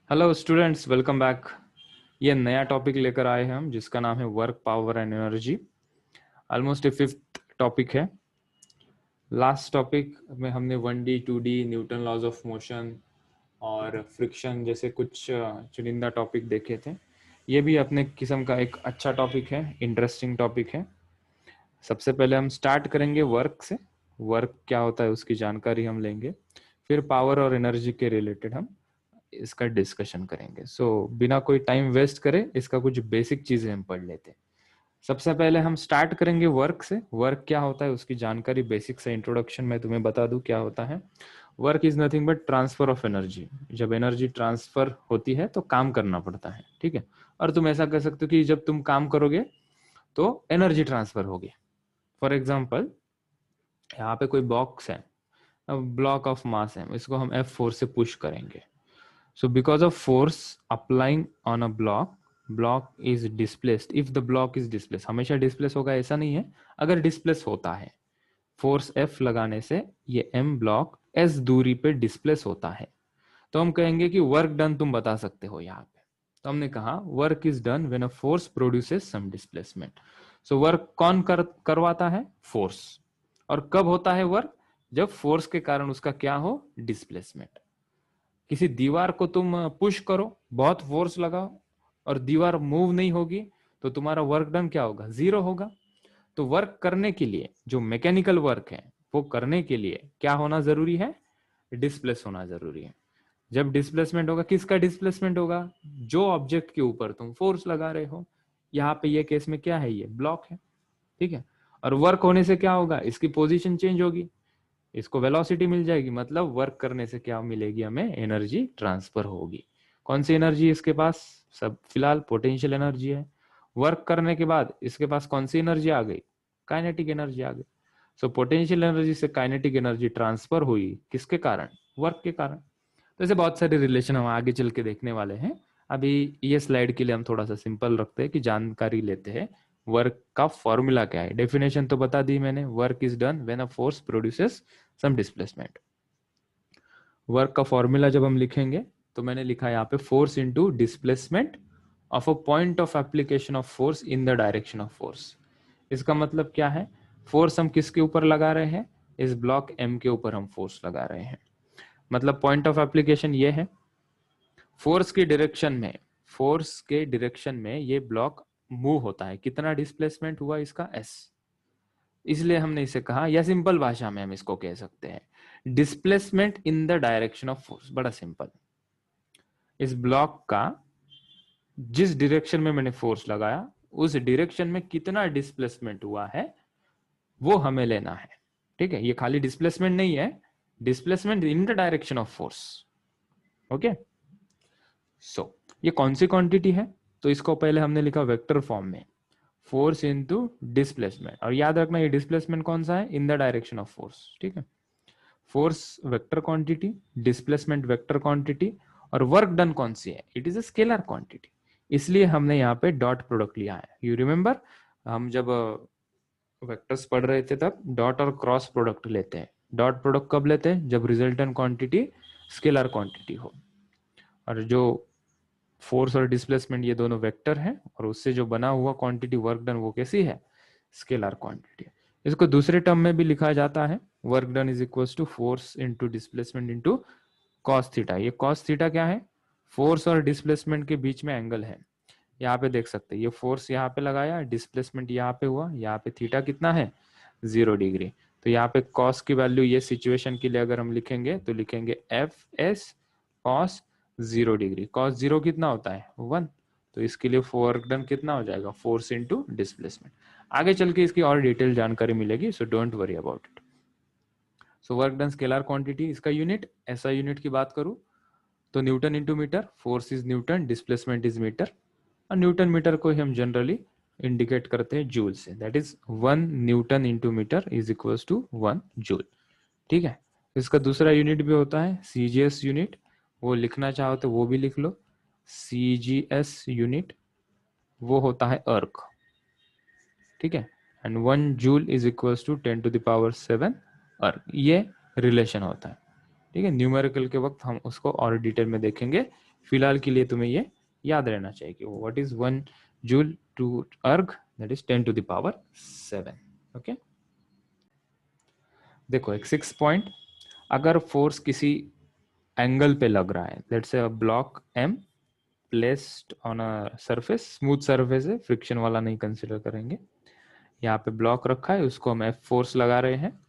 Hello students, welcome back. ये नया topic लेकर आए हैं हम, जिसका नाम है work, power and energy. Almost 5th topic है। लास्ट टॉपिक में हमने 1D 2D Newton laws of motion और फ्रिक्शन जैसे कुछ चुनिंदा टॉपिक देखे थे। ये भी अपने किस्म का एक अच्छा टॉपिक है, इंटरेस्टिंग टॉपिक है। सबसे पहले हम स्टार्ट करेंगे वर्क से। वर्क क्या होता है उसकी जानकारी हम लेंगे, फिर पावर और एनर्जी के रिलेटेड हम इसका डिस्कशन करेंगे। बिना कोई टाइम वेस्ट करे इसका कुछ बेसिक चीजें हम पढ़ लेते हैं। सबसे पहले हम स्टार्ट करेंगे वर्क से। वर्क क्या होता है उसकी जानकारी, बेसिक से इंट्रोडक्शन में तुम्हें बता दूं क्या होता है। Work is nothing but transfer of energy. जब एनर्जी ट्रांसफर होती है तो काम करना पड़ता है, ठीक है। और तुम ऐसा कर सकते हो कि जब तुम काम करोगे तो एनर्जी ट्रांसफर होगी। फॉर एग्जाम्पल, यहाँ पे कोई बॉक्स है, ब्लॉक ऑफ मास है, इसको हम F4 से पुश करेंगे। So because of force applying on a block is displaced if the block is displaced। हमेशा डिस्प्लेस होगा ऐसा नहीं है, अगर डिस्प्लेस होता है फोर्स F लगाने से ये M ब्लॉक S दूरी पे डिस्प्लेस होता है, तो हम कहेंगे कि वर्क डन तुम बता सकते हो यहाँ पे। तो हमने कहा work is done when a force produces some displacement. So work कौन करवाता है? फोर्स। और कब होता है वर्क? जब फोर्स के कारण उसका क्या हो? डिस्प्लेसमेंट। किसी दीवार को तुम पुश करो, बहुत फोर्स लगाओ और दीवार मूव नहीं होगी, तो तुम्हारा वर्क डन क्या होगा? जीरो होगा। तो वर्क करने के लिए, जो मैकेनिकल वर्क है वो करने के लिए क्या होना जरूरी है? डिस्प्लेस होना जरूरी है। जब डिस्प्लेसमेंट होगा, किसका डिस्प्लेसमेंट होगा? जो ऑब्जेक्ट के ऊपर तुम फोर्स लगा रहे हो। यहाँ पे ये केस में क्या है? ये ब्लॉक है, ठीक है। और वर्क होने से क्या होगा? इसकी पोजीशन चेंज होगी, इसको वेलोसिटी मिल जाएगी, मतलब वर्क करने से क्या मिलेगी? हमें एनर्जी ट्रांसफर होगी। कौन सी एनर्जी इसके पास? सब फिलहाल पोटेंशियल एनर्जी है। वर्क करने के बाद इसके पास कौन सी एनर्जी आ गई? काइनेटिक एनर्जी आ गई। सो पोटेंशियल एनर्जी से काइनेटिक एनर्जी ट्रांसफर हुई, किसके कारण? वर्क के कारण। तो ऐसे बहुत सारे रिलेशन हम आगे चल के देखने वाले हैं। अभी ये स्लाइड के लिए हम थोड़ा सा सिंपल रखते हैं कि जानकारी लेते हैं वर्क का फॉर्मूला क्या है। डेफिनेशन तो बता दी मैंने, work is done when a force produces some displacement. Work का फॉर्मूला जब हम लिखेंगे तो मैंने लिखा यहाँ पे force into displacement of a point of application of force in the direction of force. इसका मतलब क्या है? फोर्स हम किसके ऊपर लगा रहे हैं? इस ब्लॉक M के ऊपर हम फोर्स लगा रहे हैं। मतलब पॉइंट ऑफ एप्लीकेशन ये है, फोर्स के डायरेक्शन में, फोर्स के डायरेक्शन में ये ब्लॉक मूव होता है। कितना डिस्प्लेसमेंट हुआ इसका? S। इसलिए हमने इसे कहा, या सिंपल भाषा में हम इसको कह सकते हैं displacement in the direction of force. बड़ा सिंपल। इस ब्लॉक का जिस डायरेक्शन में मैंने फोर्स लगाया उस डायरेक्शन में कितना डिस्प्लेसमेंट हुआ है वो हमें लेना है, ठीक है। ये खाली डिस्प्लेसमेंट नहीं है, displacement in the direction of force. Okay. So ये कौन सी क्वांटिटी है? तो इसको पहले हमने लिखा वेक्टर फॉर्म में, फोर्स इनटू डिस्प्लेसमेंट। और याद रखना ये डिस्प्लेसमेंट कौन सा है? इन द डायरेक्शन ऑफ फोर्स, ठीक है। Force vector quantity, displacement vector quantity, और वर्क डन कौन सी है? It is a scalar quantity. इसलिए हमने यहाँ पे डॉट प्रोडक्ट लिया है। यू रिमेंबर, हम जब वेक्टर्स पढ़ रहे थे तब डॉट और क्रॉस प्रोडक्ट लेते हैं। डॉट प्रोडक्ट कब लेते हैं? जब रिजल्टेंट क्वांटिटी स्केलर क्वांटिटी हो। और जो फोर्स और डिस्प्लेसमेंट ये दोनों वेक्टर हैं, और उससे जो बना हुआ क्वांटिटी वर्क डन वो कैसी है? Scalar quantity. इसको दूसरे टर्म में भी लिखा जाता है, work done is equal to force into displacement into cos theta. ये कॉस थीटा क्या है? फोर्स और डिस्प्लेसमेंट के बीच में एंगल है। यहाँ पे देख सकते हैं, ये फोर्स यहाँ पे लगाया, डिस्प्लेसमेंट यहाँ पे हुआ, यहाँ पे थीटा कितना है? 0 डिग्री। तो यहाँ पे कॉस की वैल्यू ये सिचुएशन के लिए अगर हम लिखेंगे तो लिखेंगे F S cos 0 degree. Cos 0 कितना होता है? 1। तो इसके लिए वर्क डन कितना हो जाएगा? Force into displacement. आगे चल के इसकी और डिटेल जानकारी मिलेगी, so don't worry about it. So work done scalar quantity, इसका यूनिट, ऐसा यूनिट की बात करूं तो newton into metre. Force is newton, displacement is metre. और न्यूटन मीटर को हम जनरली इंडिकेट करते हैं जूल से। That is 1 newton into metre is equal to 1 joule, ठीक है। इसका दूसरा यूनिट भी होता है सीजीएस यूनिट, वो लिखना चाहो तो वो भी लिख लो। सीजीएस यूनिट वो होता है अर्क, ठीक है। And 1 joule is equal to 10 to the power 7 erg. ये रिलेशन होता है, ठीक है, न्यूमेरिकल के वक्त हम उसको और डिटेल में देखेंगे। फिलहाल के लिए तुम्हें ये याद रहना चाहिए कि what is 1 joule to erg, that is 10 to the power 7। Okay, देखो एक 6 पॉइंट, अगर फोर्स किसी एंगल पे लग रहा है, let's say a block M placed on a surface, smooth surface है, फ्रिक्शन वाला नहीं कंसिडर करेंगे। यहाँ पे ब्लॉक रखा है, उसको हम एफ फोर्स लगा रहे हैं,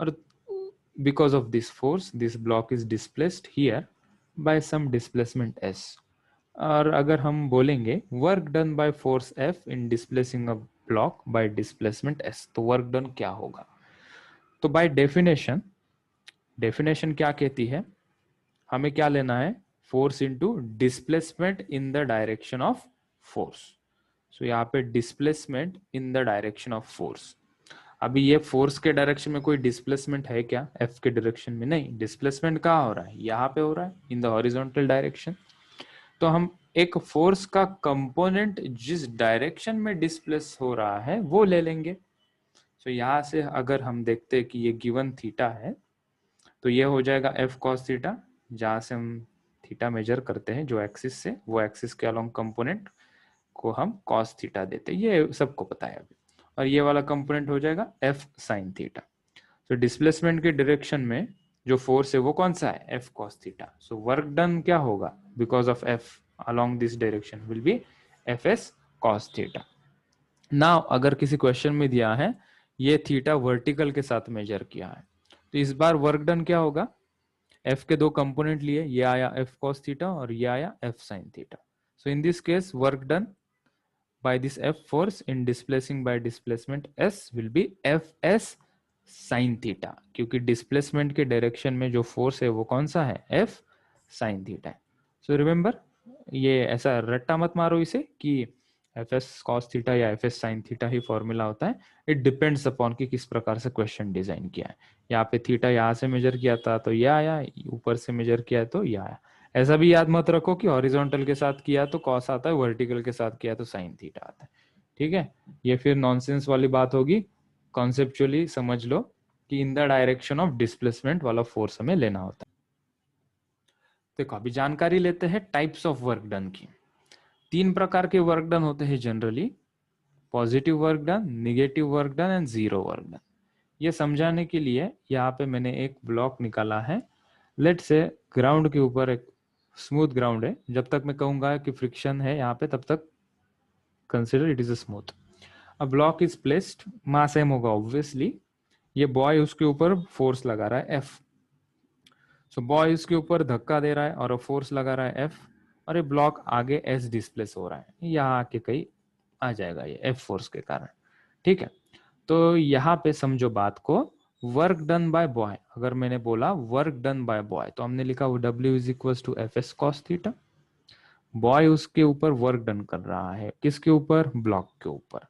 और because of this force this block is displaced here by some displacement S. और अगर हम बोलेंगे work done by force F in displacing a block by displacement S, तो वर्क डन क्या होगा? तो बाय डेफिनेशन, डेफिनेशन क्या कहती है, हमें क्या लेना है, force into displacement in the direction of force. So यहाँ पे displacement in the direction of force. अभी ये फोर्स के डायरेक्शन में कोई डिस्प्लेसमेंट है क्या? एफ के डायरेक्शन में नहीं, डिस्प्लेसमेंट कहाँ हो रहा है? यहाँ पे हो रहा है, इन द हॉरिजॉन्टल डायरेक्शन। तो हम एक फोर्स का कंपोनेंट जिस डायरेक्शन में डिस्प्लेस हो रहा है वो ले लेंगे। सो यहाँ से अगर हम देखते हैं कि ये गिवन थीटा है, तो ये हो जाएगा एफ कॉस थीटा, जहाँ से हम थीटा मेजर करते हैं जो एक्सिस से, वो एक्सिस के अलोंग कंपोनेंट को हम कॉस थीटा देते हैं, ये सबको पता है अभी। और ये वाला कंपोनेंट हो जाएगा एफ साइन थीटा। तो डिस्प्लेसमेंट के डायरेक्शन में जो फोर्स है वो कौन सा है? F cos theta. सो वर्क डन क्या होगा because of F along this direction will be F S cos theta. Now अगर किसी क्वेश्चन में दिया है ये थीटा वर्टिकल के साथ मेजर किया है, तो इस बार वर्क डन क्या होगा? एफ के दो कंपोनेंट लिए, ये आया एफ कॉस थीटा और ये आया F sine theta. So in this case work done by this F force in displacing by displacement S will be Fs sin theta, क्योंकि डिस्प्लेसमेंट के डायरेक्शन में जो फोर्स है वो कौन सा है? F sin theta है। सो रिमेंबर, ये ऐसा रट्टा मत मारो इसे कि Fs cos थीटा या Fs sin थीटा ही फॉर्मूला होता है। इट डिपेंड्स अपॉन कि किस प्रकार से क्वेश्चन डिजाइन किया है। यहाँ पे थीटा यहाँ से मेजर किया था तो ये आया, ऊपर से मेजर किया तो ये आया। ऐसा भी याद मत रखो कि हॉरिजॉन्टल के साथ किया तो कॉस आता है, वर्टिकल के साथ किया तो साइन थीटा आता है। ठीक है, ये फिर नॉनसेंस वाली बात होगी। कॉन्सेप्चुअली समझ लो कि इन द डायरेक्शन ऑफ डिस्प्लेसमेंट वाला फोर्स हमें लेना होता है। देखो अभी जानकारी लेते हैं टाइप्स ऑफ वर्क डन की। 3 प्रकार के वर्क डन होते हैं generally, positive work done, negative work done and zero work done. ये समझाने के लिए यहाँ पे मैंने एक ब्लॉक निकाला है। लेट से ग्राउंड के ऊपर एक स्मूथ ग्राउंड है, जब तक मैं कहूंगा कि फ्रिक्शन है यहाँ पे तब तक consider it is a smooth. A block is placed, mass M होगा ऑब्वियसली, ये बॉय उसके ऊपर फोर्स लगा रहा है एफ। सो बॉय इसके ऊपर धक्का दे रहा है और फोर्स लगा रहा है एफ, और ये ब्लॉक आगे एस डिस्प्लेस हो रहा है, यहाँ आके कहीं आ जाएगा ये एफ फोर्स के कारण। ठीक है, तो यहाँ पे समझो बात को, वर्क डन बाय बॉय, अगर मैंने बोला वर्क डन बाय बॉय तो हमने लिखा वो W is equal to F S cos theta. बॉय उसके ऊपर वर्क डन कर रहा है, किसके ऊपर? ब्लॉक के ऊपर।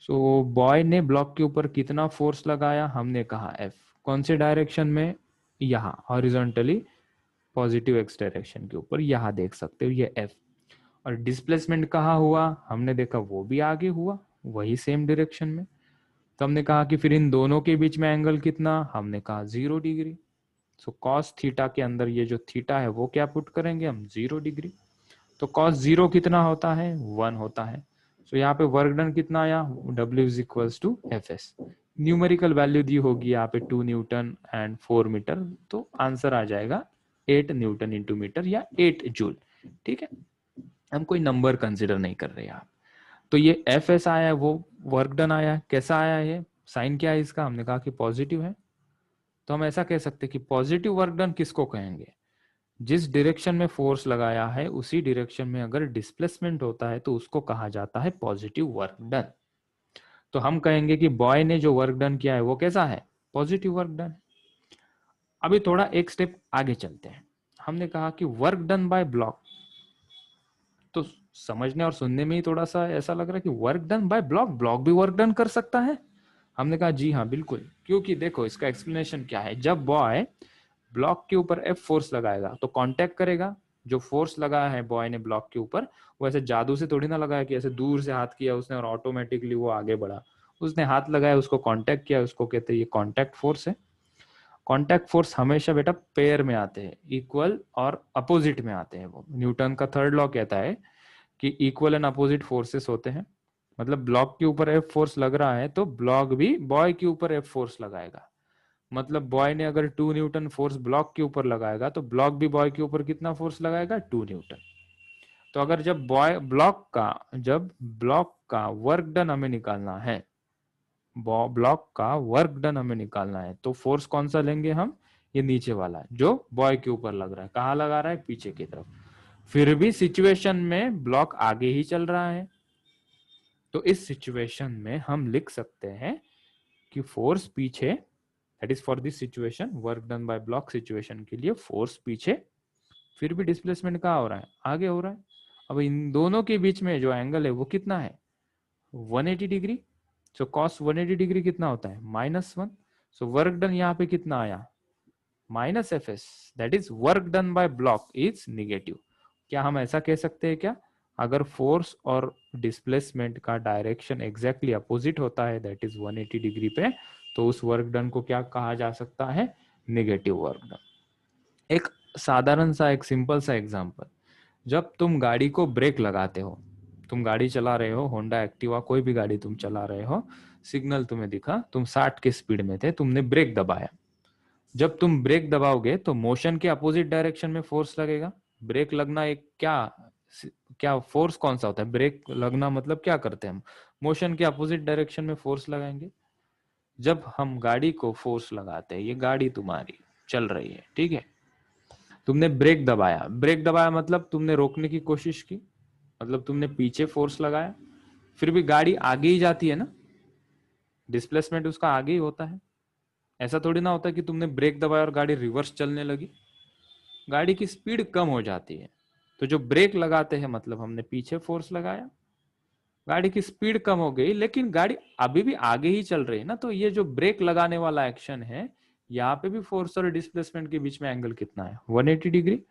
सो बॉय ने ब्लॉक के ऊपर कितना फोर्स लगाया? हमने कहा एफ। कौन से डायरेक्शन में? यहाँ हॉरिजॉन्टली पॉजिटिव एक्स डायरेक्शन के ऊपर, यहाँ देख सकते हो ये एफ। और डिस्प्लेसमेंट कहाँ हुआ? हमने देखा वो भी आगे हुआ, वही सेम डायरेक्शन में। तो हमने कहा कि फिर इन दोनों के बीच में एंगल कितना? हमने कहा 0 डिग्री। सो कॉस थीटा के अंदर ये जो थीटा है वो क्या पुट करेंगे हम? 0 डिग्री। तो कॉस 0 कितना होता है? 1 होता है। सो यहाँ पे वर्क डन कितना आया? W is equal to F S. Numerical value दी होगी यहाँ पे 2 न्यूटन एंड 4 मीटर, तो आंसर आ जाएगा 8 न्यूटन इंटू मीटर या 8 जूल। ठीक है, हम कोई नंबर कंसिडर नहीं कर रहे यहाँ। तो ये एफ एस आया है, वो वर्क डन आया। कैसा आया है? साइन क्या है इसका? हमने कहा कि पॉजिटिव है। तो हम ऐसा कह सकते हैं कि पॉजिटिव वर्क डन किसको कहेंगे? जिस डायरेक्शन में फोर्स लगाया है उसी डायरेक्शन में अगर डिस्प्लेसमेंट होता है तो उसको कहा जाता है पॉजिटिव वर्क डन। तो हम कहेंगे कि बॉय ने जो वर्क डन किया है वो कैसा है? Positive work done. अभी थोड़ा एक स्टेप आगे चलते हैं। हमने कहा कि वर्क डन बाय ब्लॉक, तो समझने और सुनने में ही थोड़ा सा ऐसा लग रहा है कि work done bye block, block भी वर्क डन कर सकता है। हमने कहा जी हाँ बिल्कुल, क्योंकि देखो इसका एक्सप्लेनेशन क्या है। जब बॉय ब्लॉक के ऊपर एफ फोर्स लगाएगा तो कांटेक्ट करेगा। जो फोर्स लगाया है बॉय ने ब्लॉक के ऊपर, वो ऐसे जादू से थोड़ी ना लगाया कि ऐसे दूर से हाथ किया उसने और ऑटोमेटिकली वो आगे बढ़ा। उसने हाथ लगाया, उसको कांटेक्ट किया, उसको कहते हैं ये कांटेक्ट फोर्स है। कॉन्टैक्ट फोर्स हमेशा बेटा पेयर में आते हैं, इक्वल और अपोजिट में आते हैं। वो न्यूटन का थर्ड लॉ कहता है कि इक्वल एंड अपोजिट फोर्सेस होते हैं। मतलब ब्लॉक के ऊपर एफ फोर्स लग रहा है तो ब्लॉक भी बॉय के ऊपर एफ फोर्स लगाएगा। मतलब बॉय ने अगर 2 न्यूटन फोर्स ब्लॉक के ऊपर लगाएगा तो ब्लॉक भी बॉय के ऊपर कितना फोर्स लगाएगा, 2 न्यूटन। तो अगर जब ब्लॉक का वर्क डन हमें निकालना है, ब्लॉक का वर्क डन हमें निकालना है, तो फोर्स कौन सा लेंगे हम, ये नीचे वाला है जो बॉय के ऊपर लग रहा है। कहाँ लगा रहा है, पीछे की तरफ। फिर भी सिचुएशन में ब्लॉक आगे ही चल रहा है, तो इस सिचुएशन में हम लिख सकते हैं कि फोर्स पीछे, that is for this situation, work done bye block situation के लिए फोर्स पीछे, फिर भी डिस्प्लेसमेंट कहाँ हो रहा है, आगे हो रहा है। अब इन दोनों के बीच में जो एंगल है वो कितना है, 180 डिग्री। सो कॉस 180 डिग्री कितना होता है, -1। सो वर्क डन यहाँ पे कितना आया, -Fs, that is work done bye block is negative. क्या हम ऐसा कह सकते हैं क्या, अगर फोर्स और डिस्प्लेसमेंट का डायरेक्शन एग्जैक्टली अपोजिट होता है, दैट इज 180 डिग्री पे, तो उस वर्क डन को क्या कहा जा सकता है, नेगेटिव वर्क डन। एक साधारण सा, एक सिंपल सा एग्जांपल, जब तुम गाड़ी को ब्रेक लगाते हो, तुम गाड़ी चला रहे हो, होंडा एक्टिवा कोई भी गाड़ी तुम चला रहे हो, सिग्नल तुम्हें दिखा, तुम 60 के स्पीड में थे, तुमने ब्रेक दबाया। जब तुम ब्रेक दबाओगे तो मोशन के अपोजिट डायरेक्शन में फोर्स लगेगा। ब्रेक लगना एक क्या फोर्स कौन सा होता है, ब्रेक लगना मतलब क्या करते हैं हम, मोशन के अपोजिट डायरेक्शन में फोर्स लगाएंगे। जब हम गाड़ी को फोर्स लगाते हैं, ये गाड़ी तुम्हारी चल रही है, ठीक है, तुमने ब्रेक दबाया, ब्रेक दबाया मतलब तुमने रोकने की कोशिश की, मतलब तुमने पीछे फोर्स लगाया, फिर भी गाड़ी आगे ही जाती है ना, डिस्प्लेसमेंट उसका आगे ही होता है। ऐसा थोड़ी ना होता कि तुमने ब्रेक दबाया और गाड़ी रिवर्स चलने लगी, गाड़ी की स्पीड कम हो जाती है। तो जो ब्रेक लगाते हैं मतलब हमने पीछे फोर्स लगाया, गाड़ी की स्पीड कम हो गई, लेकिन गाड़ी अभी भी आगे ही चल रही है ना, तो ये जो ब्रेक लगाने वाला एक्शन है, यहाँ पे भी फोर्स और डिस्प्लेसमेंट के बीच में एंगल कितना है, 180 डिग्री।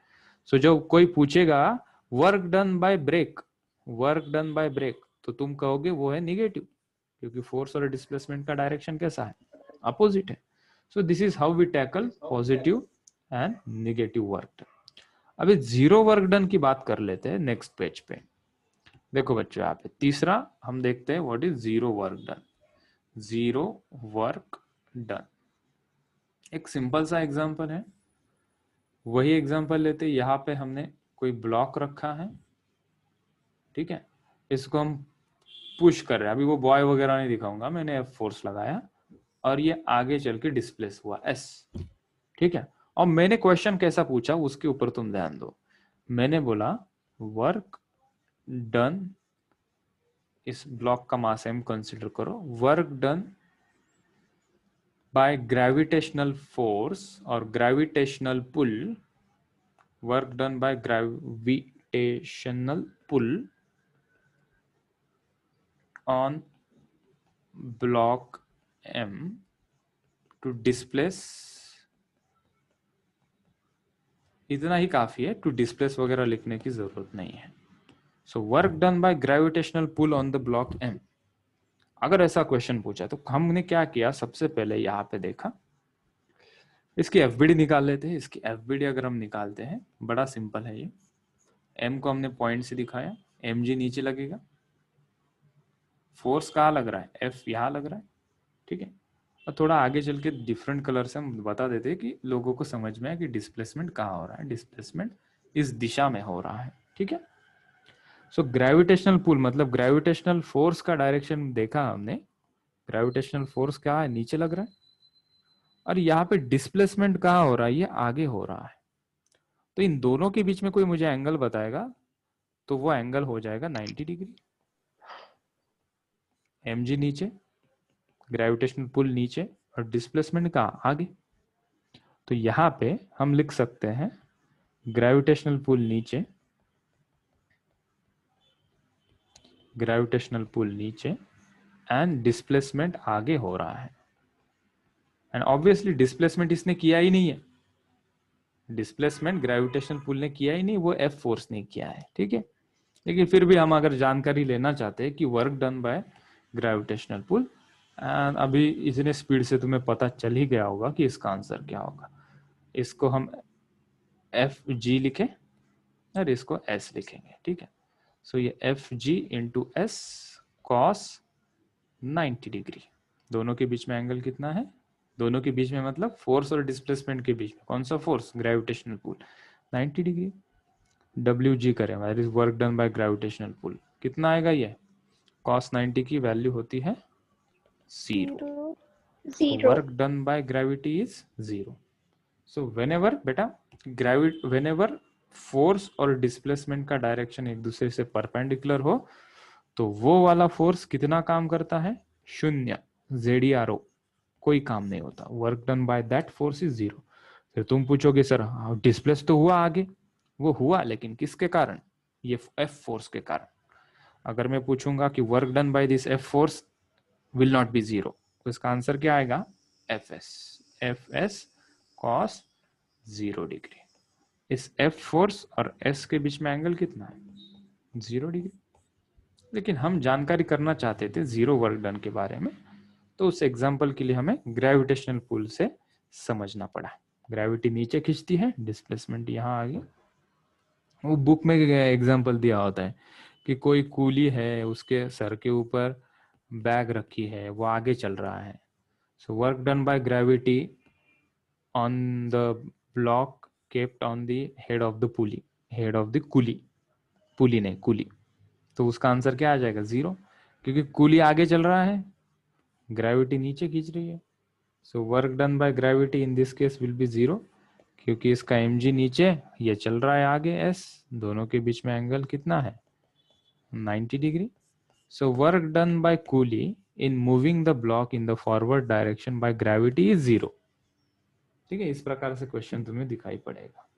सो जब कोई पूछेगा work done by brake, work done by brake, तो तुम कहोगे वो है निगेटिव, क्योंकि फोर्स और डिस्प्लेसमेंट का डायरेक्शन कैसा है, अपोजिट है। So this is how we tackle positive and negative work done. अभी जीरो वर्क डन की बात कर लेते हैं नेक्स्ट पेज पे। देखो बच्चों, यहाँ पे तीसरा हम देखते हैं what is zero work done. Zero work done एक सिंपल सा एग्जांपल है, वही एग्जांपल लेते हैं। यहाँ पे हमने कोई ब्लॉक रखा है, ठीक है, इसको हम पुश कर रहे हैं, अभी वो बॉय वगैरह नहीं दिखाऊंगा, मैंने एफ फोर्स लगाया और ये आगे चल के डिस्प्लेस हुआ एस, ठीक है। और मैंने क्वेश्चन कैसा पूछा उसके ऊपर तुम ध्यान दो। मैंने बोला वर्क डन, इस ब्लॉक का मास एम कंसिडर करो, work done by gravitational force और gravitational pull, work done by gravitational pull on block M to displace, इतना ही काफी है, टू डिस्प्लेस वगैरह लिखने की जरूरत नहीं है। So work done by gravitational pull on the block M। अगर ऐसा क्वेश्चन पूछा तो हमने क्या किया, सबसे पहले यहाँ पे देखा, इसकी एफबीडी निकाल लेते हैं। इसकी एफबीडी अगर हम निकालते हैं, बड़ा सिंपल है ये, M को हमने पॉइंट से दिखाया, mg नीचे लगेगा, फोर्स कहाँ लग रहा है, F यहाँ लग रहा है, ठीक है। और थोड़ा आगे चल के डिफरेंट कलर से हम बता देते हैं कि लोगों को समझ में आए कि डिस्प्लेसमेंट कहाँ हो रहा है, डिस्प्लेसमेंट इस दिशा में हो रहा है, ठीक है। सो ग्रेविटेशनल पुल मतलब ग्रेविटेशनल फोर्स का डायरेक्शन देखा हमने, ग्रेविटेशनल फोर्स क्या है, नीचे लग रहा है, और यहाँ पे डिस्प्लेसमेंट कहाँ हो रहा है, ये आगे हो रहा है। तो इन दोनों के बीच में कोई मुझे एंगल बताएगा तो वो एंगल हो जाएगा 90 डिग्री। mg नीचे, ग्रेविटेशनल पुल नीचे और डिस्प्लेसमेंट कहाँ, आगे। तो यहाँ पे हम लिख सकते हैं ग्रेविटेशनल पुल नीचे, ग्रेविटेशनल पुल नीचे एंड डिस्प्लेसमेंट आगे हो रहा है। एंड ऑब्वियसली डिस्प्लेसमेंट इसने किया ही नहीं है, डिस्प्लेसमेंट ग्रेविटेशनल पुल ने किया ही नहीं, वो एफ फोर्स ने किया है, ठीक है। लेकिन फिर भी हम अगर जानकारी लेना चाहते हैं कि work done by gravitational pull, and अभी इतने स्पीड से तुम्हें पता चल ही गया होगा कि इसका आंसर क्या होगा। इसको हम एफ जी लिखें और इसको एस लिखेंगे, ठीक है। सो ये F G into S cos 90 degree. दोनों के बीच में एंगल कितना है? दोनों के बीच में मतलब फोर्स और डिस्प्लेसमेंट के बीच में कौन सा force? Gravitational pull, 90 degree. W G करें, that is work done by gravitational pull. कितना आएगा ये? cos 90 की वैल्यू होती है 0। So zero. work done by gravity is 0. So whenever बेटा whenever फोर्स और डिस्प्लेसमेंट का डायरेक्शन एक दूसरे से परपेंडिकुलर हो तो वो वाला फोर्स कितना काम करता है? 0, ZERO, कोई काम नहीं होता। Work done by that force is 0। फिर तुम पूछोगे सर डिस्प्लेस तो हुआ आगे, वो हुआ लेकिन किसके कारण? ये एफ फोर्स के कारण। अगर मैं पूछूंगा कि work done by this F force will not be 0, तो इसका आंसर क्या आएगा? F S cos 0 degree. इस एफ फोर्स और एस के बीच में एंगल कितना है? 0 डिग्री। लेकिन हम जानकारी करना चाहते थे जीरो वर्क डन के बारे में, तो उस एग्जाम्पल के लिए हमें ग्रेविटेशनल पुल से समझना पड़ा। ग्रेविटी नीचे खींचती है, डिस्प्लेसमेंट यहाँ आ गया। वो बुक में एग्जाम्पल दिया होता है कि कोई कूली है, उसके सर के ऊपर बैग रखी है, वो आगे चल रहा है। So work done by gravity on the block kept on the head of the pulley, head of the coolie, pulley नहीं कुली। तो उसका आंसर क्या आ जाएगा? 0, क्योंकि कुली आगे चल रहा है, ग्रेविटी नीचे खींच रही है। So work done by gravity in this case will be 0, क्योंकि इसका mg नीचे, ये चल रहा है आगे s, दोनों के बीच में एंगल कितना है? 90 degree. So work done bye coolie in moving the block in the forward direction by gravity is 0। ठीक है, इस प्रकार से क्वेश्चन तुम्हें दिखाई पड़ेगा।